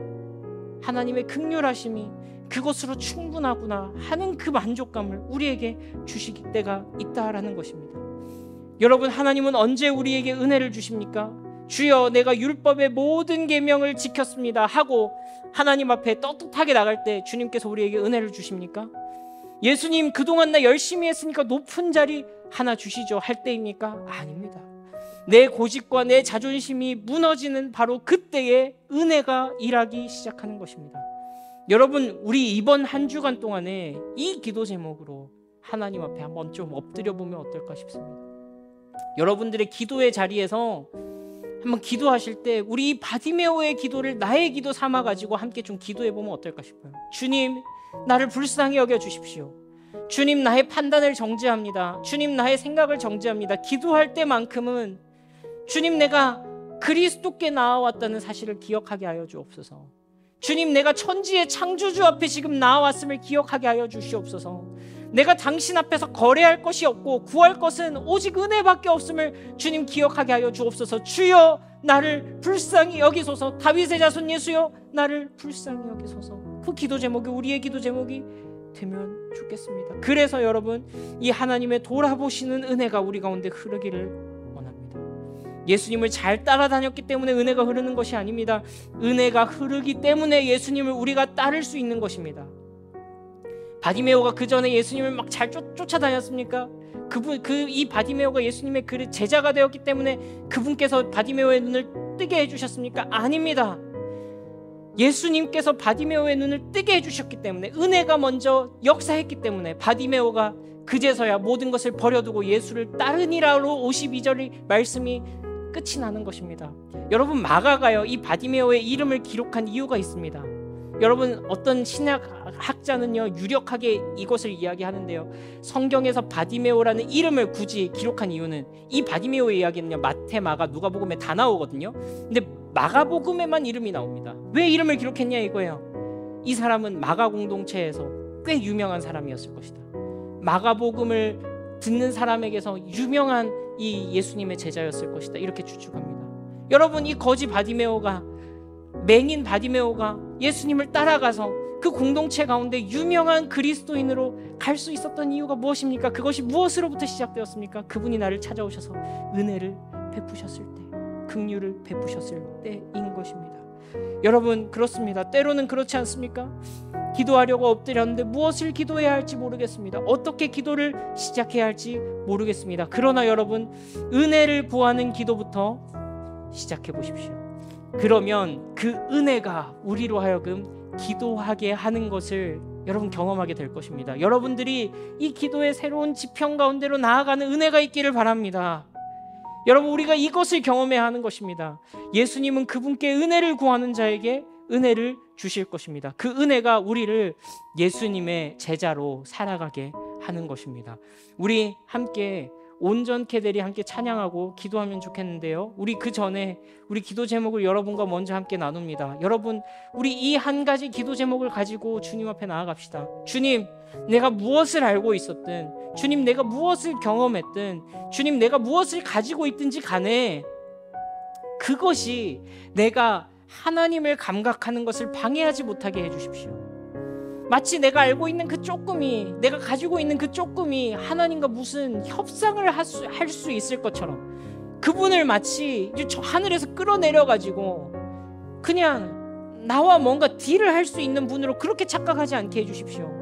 하나님의 긍휼하심이 그것으로 충분하구나 하는 그 만족감을 우리에게 주실 때가 있다라는 것입니다. 여러분, 하나님은 언제 우리에게 은혜를 주십니까? 주여, 내가 율법의 모든 계명을 지켰습니다 하고 하나님 앞에 떳떳하게 나갈 때 주님께서 우리에게 은혜를 주십니까? 예수님, 그동안 나 열심히 했으니까 높은 자리 하나 주시죠 할 때입니까? 아닙니다. 내 고집과 내 자존심이 무너지는 바로 그때에 은혜가 일하기 시작하는 것입니다. 여러분, 우리 이번 한 주간 동안에 이 기도 제목으로 하나님 앞에 한번 좀 엎드려 보면 어떨까 싶습니다. 여러분들의 기도의 자리에서 한번 기도하실 때 우리 이 바디메오의 기도를 나의 기도 삼아가지고 함께 좀 기도해 보면 어떨까 싶어요. 주님, 나를 불쌍히 여겨 주십시오. 주님, 나의 판단을 정지합니다. 주님, 나의 생각을 정지합니다. 기도할 때만큼은 주님, 내가 그리스도께 나아왔다는 사실을 기억하게 하여 주옵소서. 주님, 내가 천지의 창조주 앞에 지금 나아왔음을 기억하게 하여 주시옵소서. 내가 당신 앞에서 거래할 것이 없고 구할 것은 오직 은혜밖에 없음을 주님 기억하게 하여 주옵소서. 주여, 나를 불쌍히 여기소서. 다윗의 자손 예수여, 나를 불쌍히 여기소서. 그 기도 제목이 우리의 기도 제목이 되면 좋겠습니다. 그래서 여러분, 이 하나님의 돌아보시는 은혜가 우리 가운데 흐르기를 원합니다. 예수님을 잘 따라다녔기 때문에 은혜가 흐르는 것이 아닙니다. 은혜가 흐르기 때문에 예수님을 우리가 따를 수 있는 것입니다. 바디메오가 그 전에 예수님을 막 잘 쫓아다녔습니까? 이 바디메오가 예수님의 그 제자가 되었기 때문에 그분께서 바디메오의 눈을 뜨게 해주셨습니까? 아닙니다. 예수님께서 바디메오의 눈을 뜨게 해주셨기 때문에, 은혜가 먼저 역사했기 때문에 바디메오가 그제서야 모든 것을 버려두고 예수를 따르니라로 52절의 말씀이 끝이 나는 것입니다. 여러분, 마가가요, 이 바디메오의 이름을 기록한 이유가 있습니다. 여러분, 어떤 신학자는요, 유력하게 이것을 이야기하는데요, 성경에서 바디메오라는 이름을 굳이 기록한 이유는, 이 바디메오의 이야기는요, 마태, 마가, 누가복음에 다 나오거든요. 근데 마가복음에만 이름이 나옵니다. 왜 이름을 기록했냐 이거예요. 이 사람은 마가 공동체에서 꽤 유명한 사람이었을 것이다. 마가복음을 듣는 사람에게서 유명한 이 예수님의 제자였을 것이다, 이렇게 추측합니다. 여러분, 이 거지 바디메오가, 맹인 바디메오가 예수님을 따라가서 그 공동체 가운데 유명한 그리스도인으로 갈 수 있었던 이유가 무엇입니까? 그것이 무엇으로부터 시작되었습니까? 그분이 나를 찾아오셔서 은혜를 베푸셨을 때, 긍휼을 베푸셨을 때인 것입니다. 여러분, 그렇습니다. 때로는 그렇지 않습니까? 기도하려고 엎드렸는데 무엇을 기도해야 할지 모르겠습니다. 어떻게 기도를 시작해야 할지 모르겠습니다. 그러나 여러분, 은혜를 구하는 기도부터 시작해 보십시오. 그러면 그 은혜가 우리로 하여금 기도하게 하는 것을 여러분 경험하게 될 것입니다. 여러분들이 이 기도의 새로운 지평 가운데로 나아가는 은혜가 있기를 바랍니다. 여러분, 우리가 이것을 경험해야 하는 것입니다. 예수님은 그분께 은혜를 구하는 자에게 은혜를 주실 것입니다. 그 은혜가 우리를 예수님의 제자로 살아가게 하는 것입니다. 우리 함께 온전케 되리 함께 찬양하고 기도하면 좋겠는데요. 우리 그 전에 우리 기도 제목을 여러분과 먼저 함께 나눕니다. 여러분, 우리 이 한 가지 기도 제목을 가지고 주님 앞에 나아갑시다. 주님, 내가 무엇을 알고 있었든, 주님, 내가 무엇을 경험했든, 주님, 내가 무엇을 가지고 있든지 간에 그것이 내가 하나님을 감각하는 것을 방해하지 못하게 해주십시오. 마치 내가 알고 있는 그 조금이, 내가 가지고 있는 그 조금이 하나님과 무슨 협상을 할 수 있을 것처럼, 그분을 마치 저 하늘에서 끌어내려가지고 그냥 나와 뭔가 딜을 할 수 있는 분으로 그렇게 착각하지 않게 해주십시오.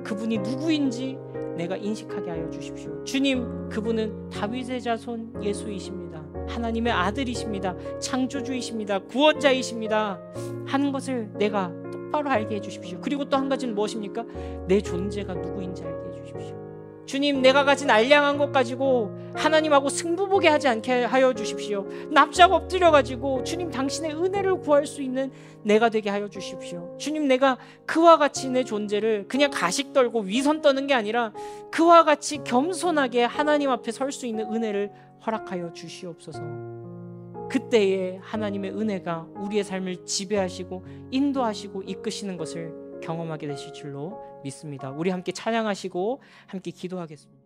그분이 누구인지 내가 인식하게 하여 주십시오. 주님, 그분은 다윗의 자손 예수이십니다. 하나님의 아들이십니다. 창조주이십니다. 구원자이십니다. 하는 것을 내가 똑바로 알게 해주십시오. 그리고 또 한 가지는 무엇입니까? 내 존재가 누구인지 알게 해주십시오. 주님, 내가 가진 알량한 것 가지고 하나님하고 승부보게 하지 않게 하여 주십시오. 납작 엎드려가지고 주님, 당신의 은혜를 구할 수 있는 내가 되게 하여 주십시오. 주님, 내가 그와 같이 내 존재를 그냥 가식 떨고 위선 떠는 게 아니라 그와 같이 겸손하게 하나님 앞에 설 수 있는 은혜를 허락하여 주시옵소서. 그때에 하나님의 은혜가 우리의 삶을 지배하시고 인도하시고 이끄시는 것을 경험하게 되실 줄로 믿습니다. 우리 함께 찬양하시고 함께 기도하겠습니다.